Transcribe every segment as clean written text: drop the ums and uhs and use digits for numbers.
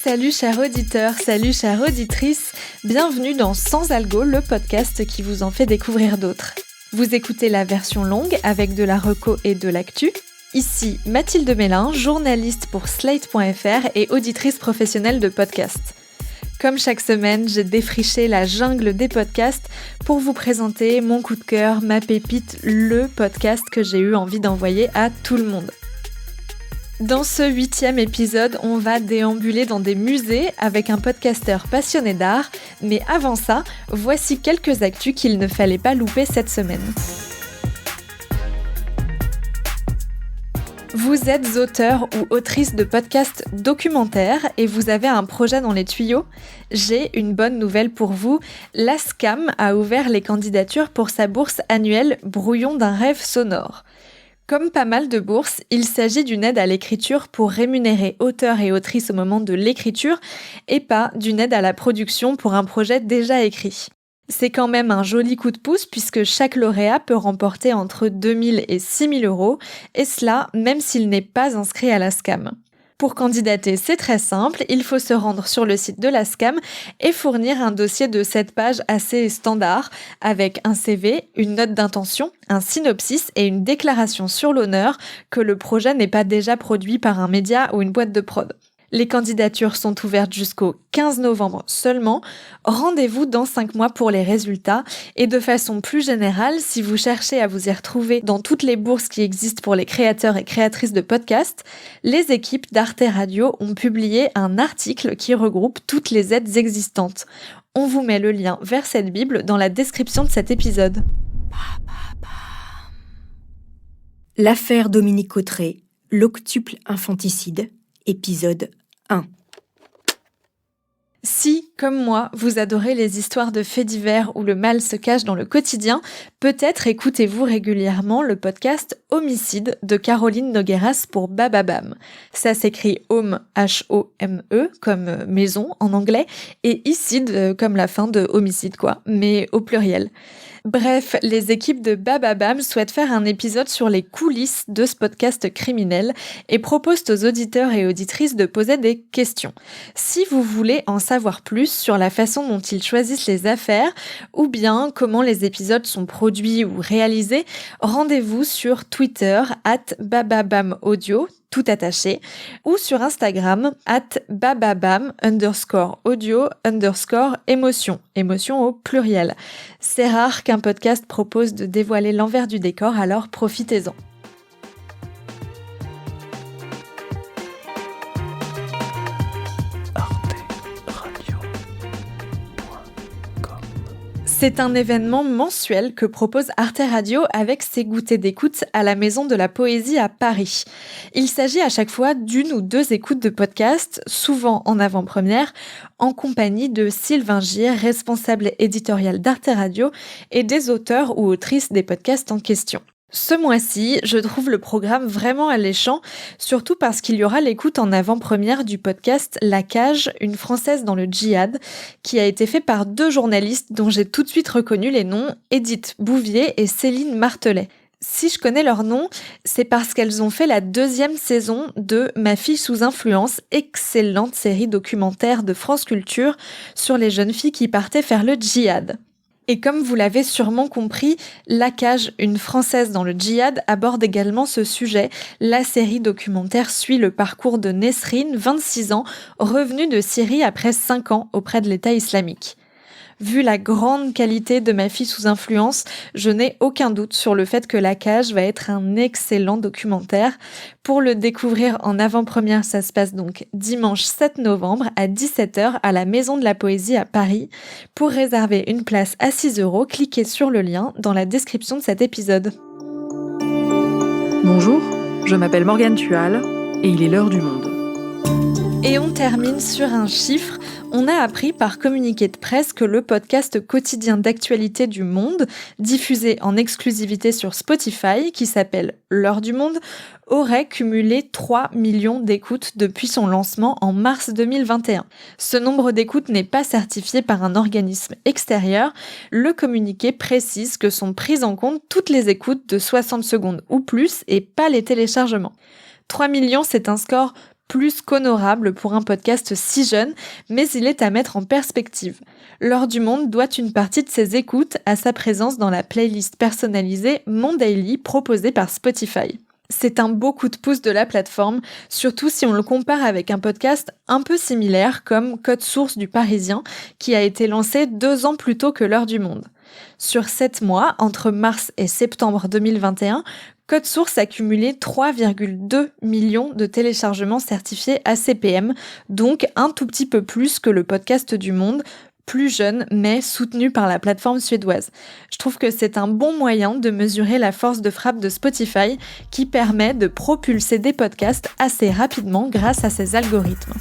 Salut chers auditeurs, salut chères auditrices, bienvenue dans Sans Algo, le podcast qui vous en fait découvrir d'autres. Vous écoutez la version longue avec de la reco et de l'actu. Ici Mathilde Mélin, journaliste pour Slate.fr et auditrice professionnelle de podcasts. Comme chaque semaine, j'ai défriché la jungle des podcasts pour vous présenter mon coup de cœur, ma pépite, le podcast que j'ai eu envie d'envoyer à tout le monde. Dans ce 8e épisode, on va déambuler dans des musées avec un podcasteur passionné d'art, mais avant ça, voici quelques actus qu'il ne fallait pas louper cette semaine. Vous êtes auteur ou autrice de podcasts documentaires et vous avez un projet dans les tuyaux ? J'ai une bonne nouvelle pour vous. La SCAM a ouvert les candidatures pour sa bourse annuelle Brouillon d'un rêve sonore. Comme pas mal de bourses, il s'agit d'une aide à l'écriture pour rémunérer auteurs et autrices au moment de l'écriture et pas d'une aide à la production pour un projet déjà écrit. C'est quand même un joli coup de pouce puisque chaque lauréat peut remporter entre 2 000 et 6 000 euros, et cela même s'il n'est pas inscrit à la SCAM. Pour candidater, c'est très simple, il faut se rendre sur le site de la SCAM et fournir un dossier de 7 pages assez standard avec un CV, une note d'intention, un synopsis et une déclaration sur l'honneur que le projet n'est pas déjà produit par un média ou une boîte de prod. Les candidatures sont ouvertes jusqu'au 15 novembre seulement. Rendez-vous dans 5 mois pour les résultats. Et de façon plus générale, si vous cherchez à vous y retrouver dans toutes les bourses qui existent pour les créateurs et créatrices de podcasts, les équipes d'Arte Radio ont publié un article qui regroupe toutes les aides existantes. On vous met le lien vers cette bible dans la description de cet épisode. L'affaire Dominique Cauterets, l'octuple infanticide, épisode 1. Si, comme moi, vous adorez les histoires de faits divers où le mal se cache dans le quotidien, peut-être écoutez-vous régulièrement le podcast Homicide de Caroline Nogueras pour Bababam. Ça s'écrit Home, H-O-M-E, comme maison en anglais, et icide comme la fin de homicide quoi, mais au pluriel. Bref, les équipes de Bababam souhaitent faire un épisode sur les coulisses de ce podcast criminel et proposent aux auditeurs et auditrices de poser des questions. Si vous voulez en savoir plus sur la façon dont ils choisissent les affaires ou bien comment les épisodes sont produits ou réalisés, rendez-vous sur Twitter @bababamaudio, tout attaché, ou sur Instagram @bababam_audio_émotion, émotion au pluriel. C'est rare qu'un podcast propose de dévoiler l'envers du décor, alors profitez-en. C'est un événement mensuel que propose Arte Radio avec ses goûters d'écoute à la Maison de la Poésie à Paris. Il s'agit à chaque fois d'une ou deux écoutes de podcasts, souvent en avant-première, en compagnie de Sylvain Gir, responsable éditorial d'Arte Radio, et des auteurs ou autrices des podcasts en question. Ce mois-ci, je trouve le programme vraiment alléchant, surtout parce qu'il y aura l'écoute en avant-première du podcast La Cage, une Française dans le djihad, qui a été fait par 2 journalistes dont j'ai tout de suite reconnu les noms, Edith Bouvier et Céline Martelet. Si je connais leurs noms, c'est parce qu'elles ont fait la 2e saison de Ma fille sous influence, excellente série documentaire de France Culture sur les jeunes filles qui partaient faire le djihad. Et comme vous l'avez sûrement compris, La Cage, une Française dans le djihad aborde également ce sujet. La série documentaire suit le parcours de Nesrine, 26 ans, revenue de Syrie après 5 ans auprès de l'État islamique. Vu la grande qualité de Ma fille sous influence, je n'ai aucun doute sur le fait que La Cage va être un excellent documentaire. Pour le découvrir en avant-première, ça se passe donc dimanche 7 novembre à 17h à la Maison de la Poésie à Paris. Pour réserver une place à 6 €, cliquez sur le lien dans la description de cet épisode. Bonjour, je m'appelle Morgane Tual et il est l'heure du monde. Et on termine sur un chiffre. On a appris par communiqué de presse que le podcast quotidien d'actualité du Monde, diffusé en exclusivité sur Spotify, qui s'appelle L'heure du monde, aurait cumulé 3 millions d'écoutes depuis son lancement en mars 2021. Ce nombre d'écoutes n'est pas certifié par un organisme extérieur. Le communiqué précise que sont prises en compte toutes les écoutes de 60 secondes ou plus et pas les téléchargements. 3 millions, c'est un score plus qu'honorable pour un podcast si jeune, mais il est à mettre en perspective. L'heure du monde doit une partie de ses écoutes à sa présence dans la playlist personnalisée Mon Daily proposée par Spotify. C'est un beau coup de pouce de la plateforme, surtout si on le compare avec un podcast un peu similaire comme Code Source du Parisien, qui a été lancé 2 ans plus tôt que l'heure du monde. Sur 7 mois, entre mars et septembre 2021, Code Source a cumulé 3,2 millions de téléchargements certifiés ACPM, donc un tout petit peu plus que le podcast du Monde, plus jeune mais soutenu par la plateforme suédoise. Je trouve que c'est un bon moyen de mesurer la force de frappe de Spotify qui permet de propulser des podcasts assez rapidement grâce à ses algorithmes.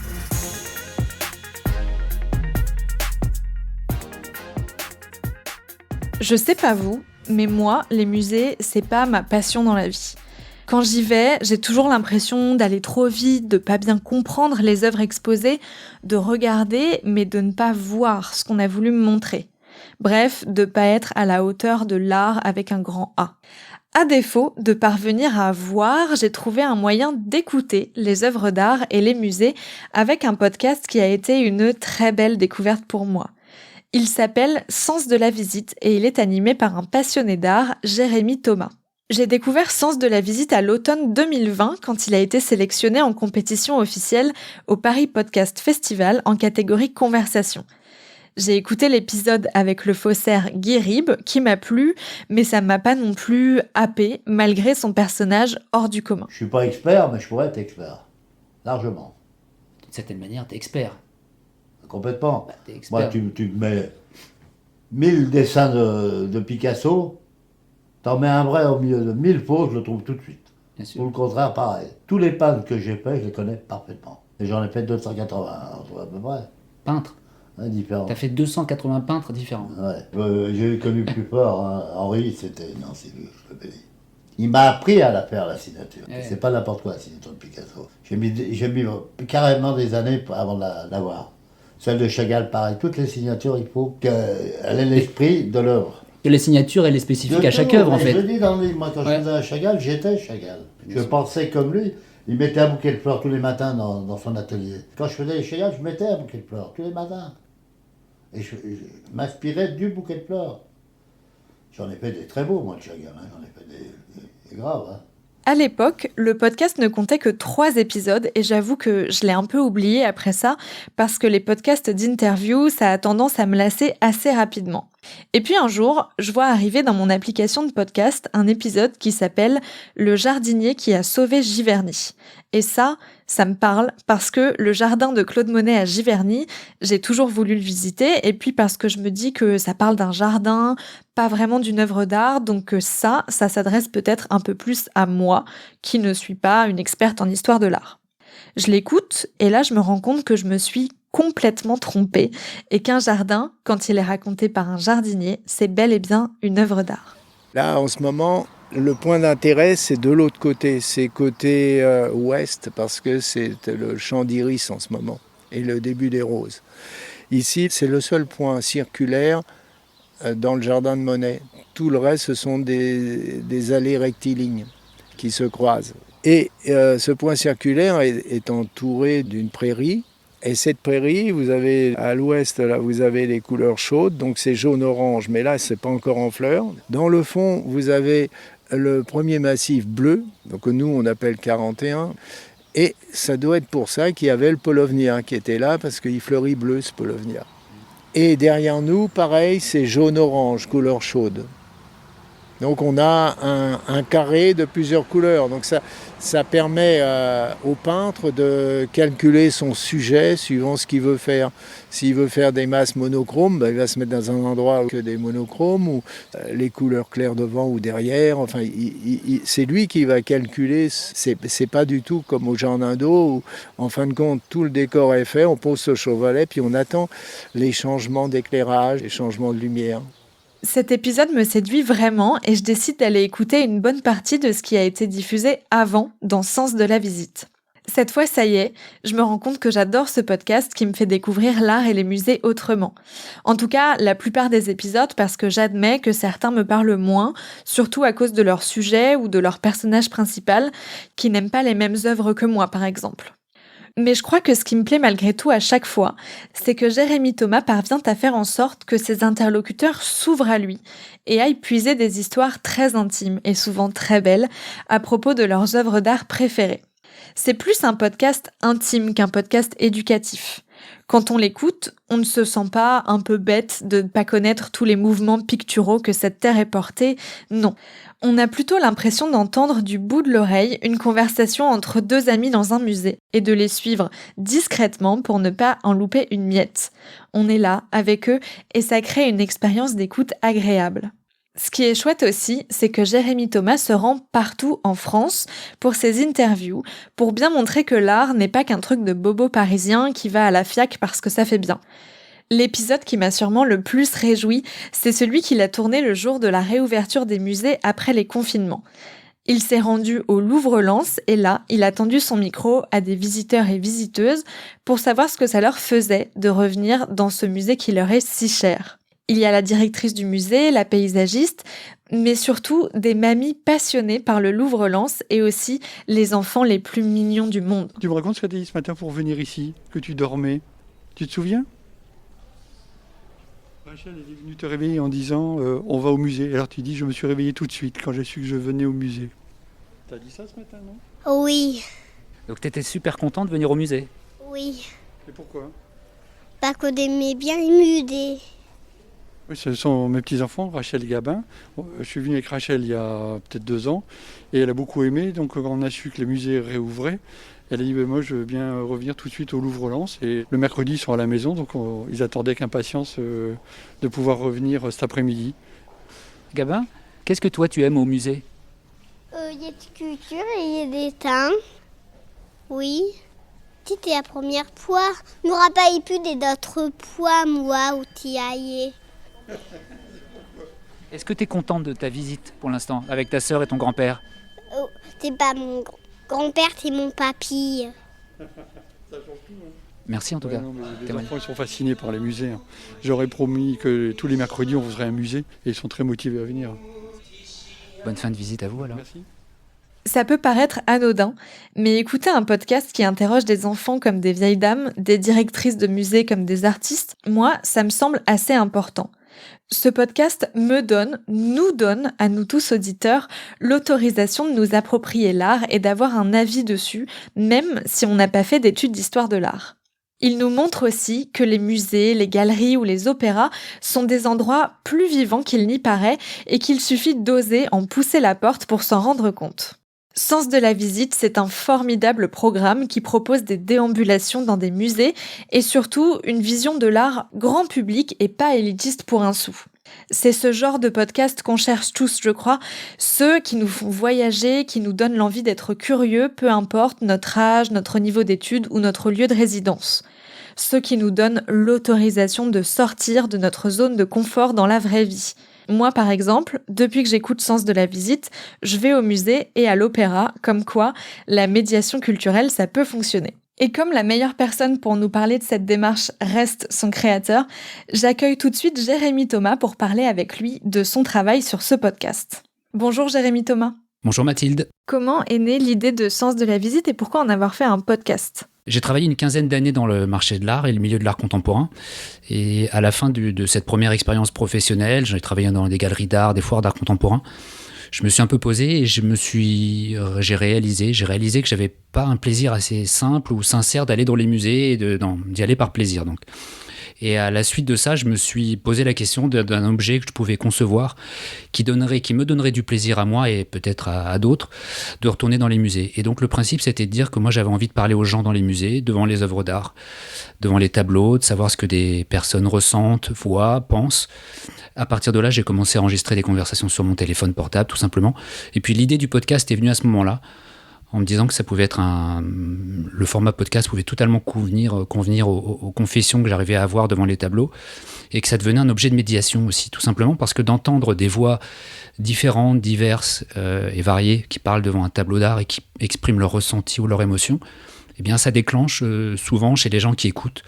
Je sais pas vous, mais moi, les musées, c'est pas ma passion dans la vie. Quand j'y vais, j'ai toujours l'impression d'aller trop vite, de pas bien comprendre les œuvres exposées, de regarder mais de ne pas voir ce qu'on a voulu me montrer. Bref, de pas être à la hauteur de l'art avec un grand A. À défaut de parvenir à voir, j'ai trouvé un moyen d'écouter les œuvres d'art et les musées avec un podcast qui a été une très belle découverte pour moi. Il s'appelle Sens de la visite et il est animé par un passionné d'art, Jérémy Thomas. J'ai découvert Sens de la visite à l'automne 2020 quand il a été sélectionné en compétition officielle au Paris Podcast Festival en catégorie conversation. J'ai écouté l'épisode avec le faussaire Guy Ribes qui m'a plu, mais ça m'a pas non plus happé malgré son personnage hors du commun. Je suis pas expert, mais je pourrais être expert. Largement. D'une certaine manière, t'es expert. Complètement. Bah, t'es expert. Moi, tu me mets 1000 dessins de Picasso, t'en mets un vrai au milieu de 1000 faux, je le trouve tout de suite. Bien sûr. Ou le contraire, pareil. Tous les peintres que j'ai faits, je les connais parfaitement. Et j'en ai fait 280, à peu près. Peintre. Ouais, différents. T'as fait 280 peintres différents. Ouais. J'ai connu plus fort, hein. Henri, c'était... Non, c'est lui, je le bénis. Il m'a appris à la faire, la signature. Ouais. C'est pas n'importe quoi, la signature de Picasso. J'ai mis carrément des années avant de l'avoir. Celle de Chagall, pareil. Toutes les signatures, il faut qu'elle ait l'esprit de l'œuvre. Et les signatures, elle est spécifique à chaque œuvre, en fait. Je dis dans le livre, moi, quand je faisais à Chagall, j'étais Chagall. Je pensais comme lui. Il mettait un bouquet de fleurs tous les matins dans son atelier. Quand je faisais les Chagall, je mettais un bouquet de fleurs tous les matins. Et je m'inspirais du bouquet de fleurs. J'en ai fait des très beaux, moi, de Chagall. Hein. J'en ai fait des graves. Hein. À l'époque, le podcast ne comptait que 3 épisodes et j'avoue que je l'ai un peu oublié après ça parce que les podcasts d'interview, ça a tendance à me lasser assez rapidement. Et puis un jour, je vois arriver dans mon application de podcast un épisode qui s'appelle « Le jardinier qui a sauvé Giverny ». Et ça me parle parce que le jardin de Claude Monet à Giverny, j'ai toujours voulu le visiter et puis parce que je me dis que ça parle d'un jardin, pas vraiment d'une œuvre d'art, donc ça s'adresse peut-être un peu plus à moi qui ne suis pas une experte en histoire de l'art. Je l'écoute et là je me rends compte que je me suis complètement trompée et qu'un jardin, quand il est raconté par un jardinier, c'est bel et bien une œuvre d'art. Là, en ce moment, le point d'intérêt, c'est de l'autre côté. C'est côté ouest, parce que c'est le champ d'iris en ce moment et le début des roses. Ici, c'est le seul point circulaire dans le jardin de Monet. Tout le reste, ce sont des allées rectilignes qui se croisent. Et ce point circulaire est entouré d'une prairie. Et cette prairie, vous avez à l'ouest, là, vous avez les couleurs chaudes, donc c'est jaune-orange, mais là, c'est pas encore en fleurs. Dans le fond, vous avez le premier massif bleu, donc nous, on appelle 41. Et ça doit être pour ça qu'il y avait le paulownia qui était là, parce qu'il fleurit bleu, ce paulownia. Et derrière nous, pareil, c'est jaune-orange, couleur chaude. Donc on a un carré de plusieurs couleurs. Donc ça permet au peintre de calculer son sujet suivant ce qu'il veut faire. S'il veut faire des masses monochromes, il va se mettre dans un endroit que des monochromes, ou les couleurs claires devant ou derrière. Enfin, c'est lui qui va calculer. C'est pas du tout comme au jardin d'eau où, en fin de compte, tout le décor est fait, on pose ce chevalet, puis on attend les changements d'éclairage, les changements de lumière. Cet épisode me séduit vraiment et je décide d'aller écouter une bonne partie de ce qui a été diffusé avant dans Sens de la visite. Cette fois, ça y est, je me rends compte que j'adore ce podcast qui me fait découvrir l'art et les musées autrement. En tout cas, la plupart des épisodes parce que j'admets que certains me parlent moins, surtout à cause de leur sujet ou de leur personnage principal, qui n'aiment pas les mêmes œuvres que moi par exemple. Mais je crois que ce qui me plaît malgré tout à chaque fois, c'est que Jérémy Thomas parvient à faire en sorte que ses interlocuteurs s'ouvrent à lui et aillent puiser des histoires très intimes et souvent très belles à propos de leurs œuvres d'art préférées. C'est plus un podcast intime qu'un podcast éducatif. Quand on l'écoute, on ne se sent pas un peu bête de ne pas connaître tous les mouvements picturaux que cette terre est portée. Non. On a plutôt l'impression d'entendre du bout de l'oreille une conversation entre deux amis dans un musée et de les suivre discrètement pour ne pas en louper une miette. On est là, avec eux, et ça crée une expérience d'écoute agréable. Ce qui est chouette aussi, c'est que Jérémy Thomas se rend partout en France pour ses interviews, pour bien montrer que l'art n'est pas qu'un truc de bobo parisien qui va à la FIAC parce que ça fait bien. L'épisode qui m'a sûrement le plus réjoui, c'est celui qu'il a tourné le jour de la réouverture des musées après les confinements. Il s'est rendu au Louvre-Lens et là, il a tendu son micro à des visiteurs et visiteuses pour savoir ce que ça leur faisait de revenir dans ce musée qui leur est si cher. Il y a la directrice du musée, la paysagiste, mais surtout des mamies passionnées par le Louvre-Lens et aussi les enfants les plus mignons du monde. Tu me racontes ce que tu as dit ce matin pour venir ici, que tu dormais. Tu te souviens ? Rachel est venue te réveiller en disant on va au musée. Alors tu dis je me suis réveillé tout de suite quand j'ai su que je venais au musée. T'as dit ça ce matin, non ? Oui, Donc t'étais super content de venir au musée. oui. Et pourquoi ? Parce qu'on aimait bien les musées. Oui, ce sont mes petits-enfants, Rachel et Gabin. Je suis venu avec Rachel il y a peut-être 2 ans et elle a beaucoup aimé. Donc quand on a su que les musées réouvraient, elle a dit moi je veux bien revenir tout de suite au Louvre-Lens. Et le mercredi ils sont à la maison, donc ils attendaient avec impatience de pouvoir revenir cet après-midi. Gabin, qu'est-ce que toi tu aimes au musée ? Il y a des sculptures et il y a des dessins. Oui. C'était la première fois. Je me rappelle plus des autres fois, moi, où tu y allais. Est-ce que tu es contente de ta visite pour l'instant, avec ta sœur et ton grand-père ? Oh, c'est pas mon grand-père, c'est mon papy. Merci en tout cas. Non, mais les enfants ils sont fascinés par les musées. J'aurais promis que tous les mercredis on ouvrirait un musée et ils sont très motivés à venir. Bonne fin de visite à vous alors. Merci. Ça peut paraître anodin, mais écouter un podcast qui interroge des enfants comme des vieilles dames, des directrices de musées comme des artistes, moi, ça me semble assez important. Ce podcast nous donne, à nous tous auditeurs, l'autorisation de nous approprier l'art et d'avoir un avis dessus, même si on n'a pas fait d'études d'histoire de l'art. Il nous montre aussi que les musées, les galeries ou les opéras sont des endroits plus vivants qu'il n'y paraît et qu'il suffit d'oser en pousser la porte pour s'en rendre compte. Sens de la visite, c'est un formidable programme qui propose des déambulations dans des musées et surtout une vision de l'art grand public et pas élitiste pour un sou. C'est ce genre de podcast qu'on cherche tous, je crois, ceux qui nous font voyager, qui nous donnent l'envie d'être curieux, peu importe notre âge, notre niveau d'études ou notre lieu de résidence. Ceux qui nous donnent l'autorisation de sortir de notre zone de confort dans la vraie vie. Moi, par exemple, depuis que j'écoute Sens de la visite, je vais au musée et à l'opéra, comme quoi la médiation culturelle, ça peut fonctionner. Et comme la meilleure personne pour nous parler de cette démarche reste son créateur, j'accueille tout de suite Jérémy Thomas pour parler avec lui de son travail sur ce podcast. Bonjour Jérémy Thomas. Bonjour Mathilde. Comment est née l'idée de Sens de la visite et pourquoi en avoir fait un podcast ? J'ai travaillé une quinzaine d'années dans le marché de l'art et le milieu de l'art contemporain. Et à la fin de cette première expérience professionnelle, j'ai travaillé dans des galeries d'art, des foires d'art contemporain. Je me suis un peu posé et j'ai réalisé que j'avais pas un plaisir assez simple ou sincère d'aller dans les musées et d'y aller par plaisir. Donc. Et à la suite de ça, je me suis posé la question d'un objet que je pouvais concevoir qui me donnerait du plaisir à moi et peut-être à d'autres de retourner dans les musées. Et donc le principe, c'était de dire que moi j'avais envie de parler aux gens dans les musées, devant les œuvres d'art, devant les tableaux, de savoir ce que des personnes ressentent, voient, pensent. À partir de là, j'ai commencé à enregistrer des conversations sur mon téléphone portable, tout simplement. Et puis l'idée du podcast est venue à ce moment-là, en me disant que ça pouvait être le format podcast pouvait totalement convenir aux confessions que j'arrivais à avoir devant les tableaux et que ça devenait un objet de médiation aussi, tout simplement parce que d'entendre des voix différentes, diverses et variées qui parlent devant un tableau d'art et qui expriment leur ressenti ou leur émotion, eh bien ça déclenche souvent chez les gens qui écoutent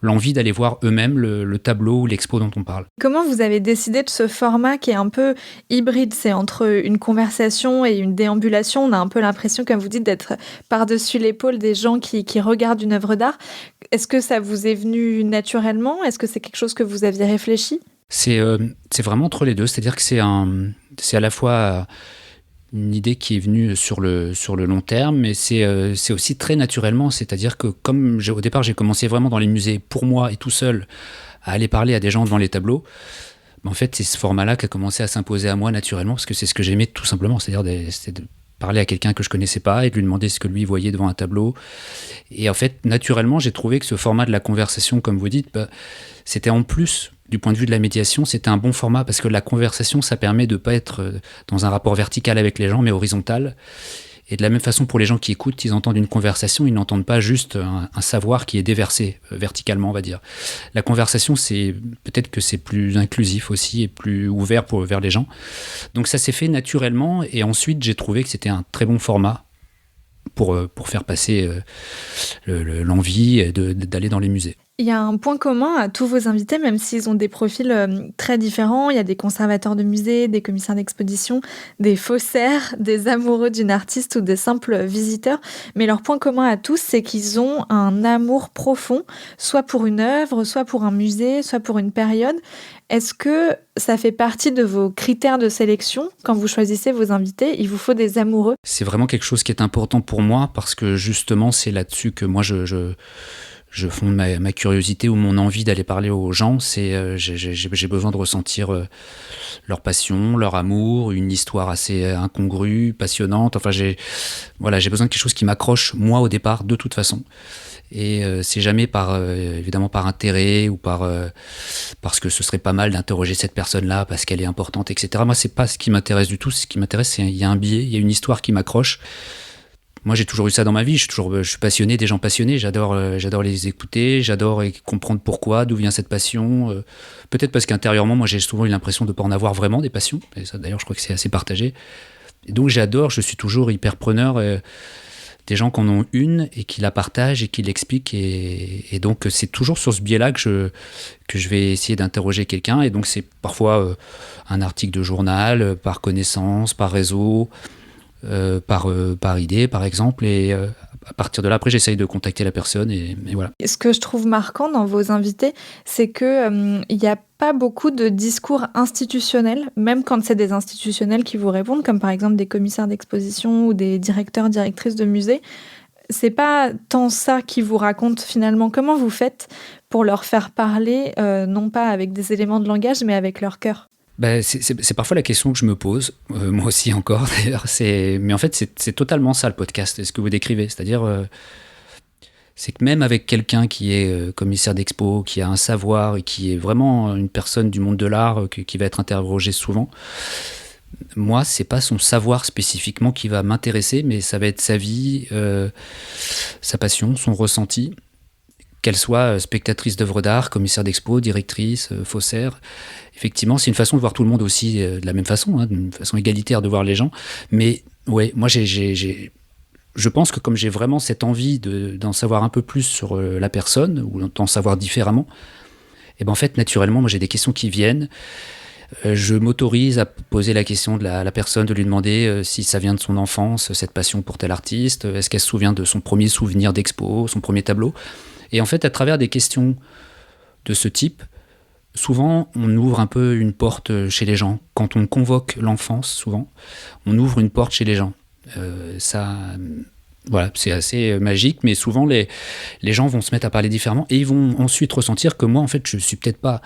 l'envie d'aller voir eux-mêmes le tableau ou l'expo dont on parle. Comment vous avez décidé de ce format qui est un peu hybride? C'est entre une conversation et une déambulation. On a un peu l'impression, comme vous dites, d'être par-dessus l'épaule des gens qui regardent une œuvre d'art. Est-ce que ça vous est venu naturellement? Est-ce que c'est quelque chose que vous aviez réfléchi? C'est vraiment entre les deux, c'est-à-dire que c'est à la fois une idée qui est venue sur le long terme, mais c'est aussi très naturellement, c'est-à-dire que comme au départ j'ai commencé vraiment dans les musées pour moi et tout seul à aller parler à des gens devant les tableaux, en fait c'est ce format-là qui a commencé à s'imposer à moi naturellement, parce que c'est ce que j'aimais tout simplement, c'est-à-dire c'était de parler à quelqu'un que je connaissais pas et de lui demander ce que lui voyait devant un tableau. Et en fait, naturellement, j'ai trouvé que ce format de la conversation, comme vous dites, c'était en plus, du point de vue de la médiation, c'était un bon format parce que la conversation, ça permet de pas être dans un rapport vertical avec les gens, mais horizontal. Et de la même façon, pour les gens qui écoutent, ils entendent une conversation, ils n'entendent pas juste un savoir qui est déversé verticalement, on va dire. La conversation, peut-être que c'est plus inclusif aussi et plus ouvert vers les gens. Donc ça s'est fait naturellement et ensuite j'ai trouvé que c'était un très bon format pour faire passer l'envie d'aller dans les musées. Il y a un point commun à tous vos invités, même s'ils ont des profils très différents. Il y a des conservateurs de musées, des commissaires d'exposition, des faussaires, des amoureux d'une artiste ou des simples visiteurs. Mais leur point commun à tous, c'est qu'ils ont un amour profond, soit pour une œuvre, soit pour un musée, soit pour une période. Est-ce que ça fait partie de vos critères de sélection quand vous choisissez vos invités? Il vous faut des amoureux? C'est vraiment quelque chose qui est important pour moi parce que justement, c'est là-dessus que moi, je fonde ma curiosité ou mon envie d'aller parler aux gens. J'ai besoin de ressentir leur passion, leur amour, une histoire assez incongrue, passionnante. Enfin, j'ai besoin de quelque chose qui m'accroche, moi, au départ, de toute façon. Et c'est jamais évidemment par intérêt ou parce que ce serait pas mal d'interroger cette personne-là parce qu'elle est importante, etc. Moi, c'est pas ce qui m'intéresse du tout. Ce qui m'intéresse, c'est qu'il y a un biais, il y a une histoire qui m'accroche. Moi, j'ai toujours eu ça dans ma vie. Je suis passionné des gens passionnés. J'adore les écouter. J'adore comprendre pourquoi, d'où vient cette passion. Peut-être parce qu'intérieurement, moi, j'ai souvent eu l'impression de ne pas en avoir vraiment des passions. Et ça, d'ailleurs, je crois que c'est assez partagé. Et donc, je suis toujours hyper preneur des gens qui en ont une et qui la partagent et qui l'expliquent. Et donc, c'est toujours sur ce biais-là que je vais essayer d'interroger quelqu'un. Et donc, c'est parfois un article de journal, par connaissance, par réseau, par idée, par exemple. Et à partir de là, après, j'essaye de contacter la personne et voilà. Ce que je trouve marquant dans vos invités, c'est qu'il n'y a pas beaucoup de discours institutionnels, même quand c'est des institutionnels qui vous répondent, comme par exemple des commissaires d'exposition ou des directeurs, directrices de musées. C'est pas tant ça qui vous racontent finalement. Comment vous faites pour leur faire parler, non pas avec des éléments de langage, mais avec leur cœur? C'est parfois la question que je me pose, moi aussi encore d'ailleurs. Mais en fait, c'est totalement ça le podcast, ce que vous décrivez. C'est-à-dire, c'est que même avec quelqu'un qui est commissaire d'expo, qui a un savoir et qui est vraiment une personne du monde de l'art, qui va être interrogée souvent, moi, c'est pas son savoir spécifiquement qui va m'intéresser, mais ça va être sa vie, sa passion, son ressenti. Qu'elle soit spectatrice d'œuvres d'art, commissaire d'expo, directrice, faussaire. Effectivement, c'est une façon de voir tout le monde aussi de la même façon, d'une façon égalitaire de voir les gens. Mais ouais, moi, je pense que comme j'ai vraiment cette envie d'en savoir un peu plus sur la personne, ou d'en savoir différemment, et ben en fait, naturellement, moi, j'ai des questions qui viennent. Je m'autorise à poser la question de la personne, de lui demander si ça vient de son enfance, cette passion pour tel artiste. Est-ce qu'elle se souvient de son premier souvenir d'expo, son premier tableau? Et en fait, à travers des questions de ce type, souvent, on ouvre un peu une porte chez les gens. Quand on convoque l'enfance, souvent, on ouvre une porte chez les gens. Voilà, c'est assez magique, mais souvent, les gens vont se mettre à parler différemment et ils vont ensuite ressentir que moi, en fait, je suis peut-être pas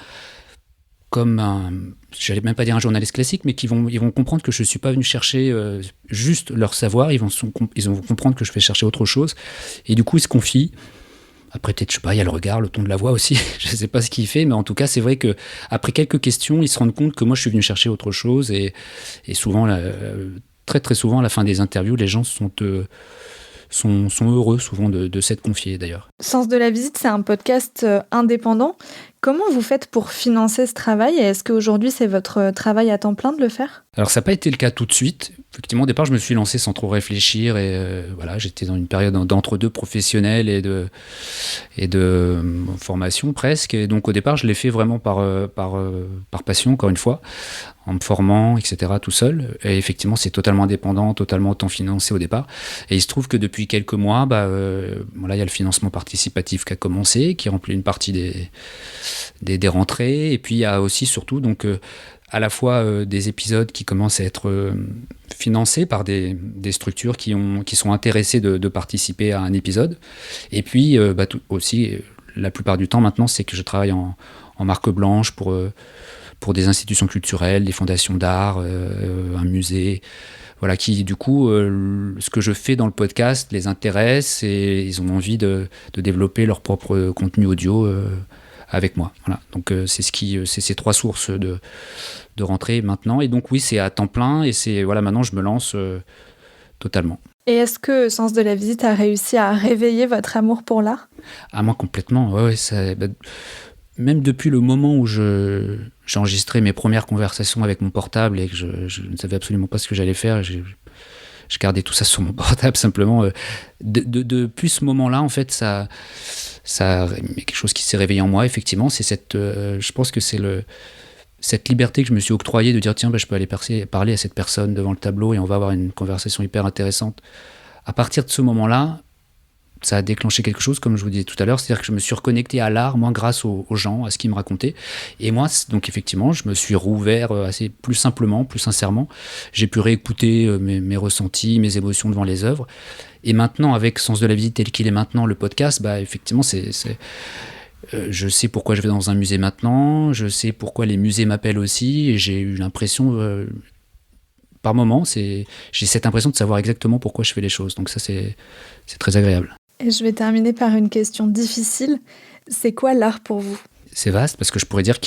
comme j'allais même pas dire un journaliste classique, mais ils vont comprendre que je suis pas venu chercher juste leur savoir, ils vont comprendre que je vais chercher autre chose. Et du coup, ils se confient. Après, peut-être, je sais pas, il y a le regard, le ton de la voix aussi. Je sais pas ce qu'il fait, mais en tout cas, c'est vrai que après quelques questions, ils se rendent compte que moi, je suis venu chercher autre chose. Et souvent, très très souvent, à la fin des interviews, les gens sont heureux souvent de s'être confiés d'ailleurs. Sens de la visite, c'est un podcast indépendant. Comment vous faites pour financer ce travail et est-ce qu'aujourd'hui c'est votre travail à temps plein de le faire ? Alors ça n'a pas été le cas tout de suite. Effectivement, au départ, je me suis lancé sans trop réfléchir et voilà, j'étais dans une période d'entre-deux professionnel et de formation presque. Et donc au départ, je l'ai fait vraiment par passion, encore une fois, en me formant, etc., tout seul. Et effectivement, c'est totalement indépendant, totalement autofinancé au départ. Et il se trouve que depuis quelques mois, voilà, il y a le financement participatif qui a commencé, qui remplit une partie des rentrées. Et puis il y a aussi surtout donc à la fois des épisodes qui commencent à être financés par des structures qui sont intéressées de participer à un épisode. Et puis aussi, la plupart du temps maintenant, c'est que je travaille en marque blanche pour des institutions culturelles, des fondations d'art, un musée, voilà, qui du coup, ce que je fais dans le podcast les intéresse et ils ont envie de développer leur propre contenu audio avec moi. Voilà. Donc c'est ces trois sources de rentrée maintenant. Et donc oui, c'est à temps plein et c'est voilà, maintenant je me lance totalement. Et est-ce que Sens de la visite a réussi à réveiller votre amour pour l'art ? Ah, moi complètement. Ouais, même depuis le moment où j'ai enregistré mes premières conversations avec mon portable et que je ne savais absolument pas ce que j'allais faire, je gardais tout ça sur mon portable simplement. Depuis ce moment-là, en fait, ça quelque chose qui s'est réveillé en moi, effectivement. C'est je pense que c'est cette liberté que je me suis octroyée de dire tiens, je peux aller parler à cette personne devant le tableau et on va avoir une conversation hyper intéressante. À partir de ce moment-là, ça a déclenché quelque chose, comme je vous disais tout à l'heure, c'est-à-dire que je me suis reconnecté à l'art, moi, grâce aux gens, à ce qu'ils me racontaient. Et moi, donc effectivement, je me suis rouvert plus simplement, plus sincèrement. J'ai pu réécouter mes ressentis, mes émotions devant les œuvres. Et maintenant, avec Sens de la visite tel qu'il est maintenant, le podcast, effectivement, je sais pourquoi je vais dans un musée maintenant, je sais pourquoi les musées m'appellent aussi, et j'ai eu l'impression, par moments, j'ai cette impression de savoir exactement pourquoi je fais les choses. Donc ça, c'est très agréable. Et je vais terminer par une question difficile. C'est quoi l'art pour vous ? C'est vaste, parce que je pourrais dire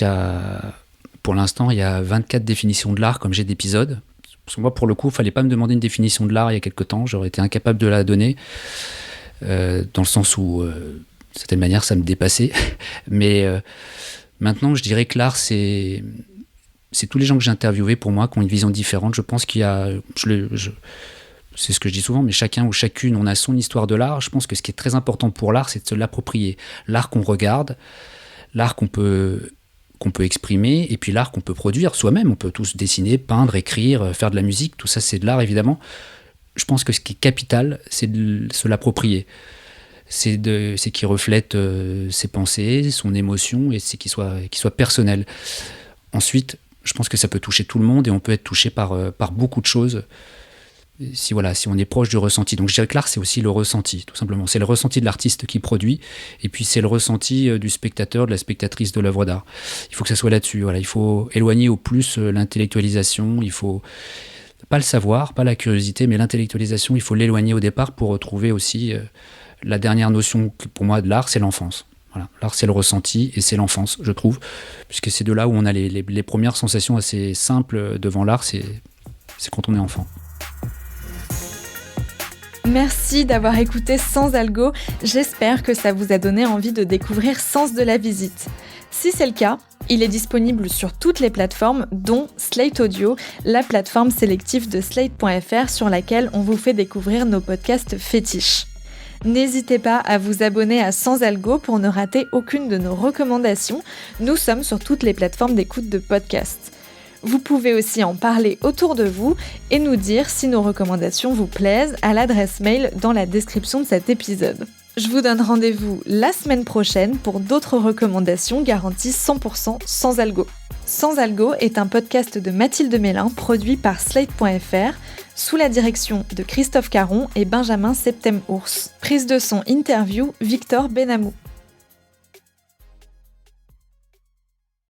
pour l'instant, il y a 24 définitions de l'art comme j'ai d'épisodes. Parce que moi, pour le coup, il ne fallait pas me demander une définition de l'art il y a quelque temps. J'aurais été incapable de la donner, dans le sens où, d'une certaine manière, ça me dépassait. Mais maintenant, je dirais que l'art, c'est tous les gens que j'ai interviewés, pour moi, qui ont une vision différente. Je pense qu'il y a... c'est ce que je dis souvent, mais chacun ou chacune, on a son histoire de l'art. Je pense que ce qui est très important pour l'art, c'est de se l'approprier. L'art qu'on regarde, l'art qu'on peut exprimer, et puis l'art qu'on peut produire soi-même. On peut tous dessiner, peindre, écrire, faire de la musique. Tout ça, c'est de l'art, évidemment. Je pense que ce qui est capital, c'est de se l'approprier. C'est qu'il reflète ses pensées, son émotion, et c'est qu'il soit personnel. Ensuite, je pense que ça peut toucher tout le monde, et on peut être touché par beaucoup de choses. Si on est proche du ressenti. Donc je dirais que l'art, c'est aussi le ressenti, tout simplement. C'est le ressenti de l'artiste qui produit, et puis c'est le ressenti du spectateur, de la spectatrice de l'œuvre d'art. Il faut que ça soit là-dessus. Voilà. Il faut éloigner au plus l'intellectualisation, il faut pas le savoir, pas la curiosité, mais l'intellectualisation, il faut l'éloigner au départ pour retrouver aussi la dernière notion pour moi de l'art, c'est l'enfance. Voilà. L'art, c'est le ressenti et c'est l'enfance, je trouve, puisque c'est de là où on a les premières sensations assez simples devant l'art, c'est quand on est enfant. Merci d'avoir écouté Sans Algo. J'espère que ça vous a donné envie de découvrir Sens de la visite. Si c'est le cas, il est disponible sur toutes les plateformes, dont Slate Audio, la plateforme sélective de Slate.fr sur laquelle on vous fait découvrir nos podcasts fétiches. N'hésitez pas à vous abonner à Sans Algo pour ne rater aucune de nos recommandations. Nous sommes sur toutes les plateformes d'écoute de podcasts. Vous pouvez aussi en parler autour de vous et nous dire si nos recommandations vous plaisent à l'adresse mail dans la description de cet épisode. Je vous donne rendez-vous la semaine prochaine pour d'autres recommandations garanties 100% sans algo. Sans Algo est un podcast de Mathilde Mélin produit par Slate.fr sous la direction de Christophe Caron et Benjamin Septem-Ours. Prise de son interview, Victor Benamou.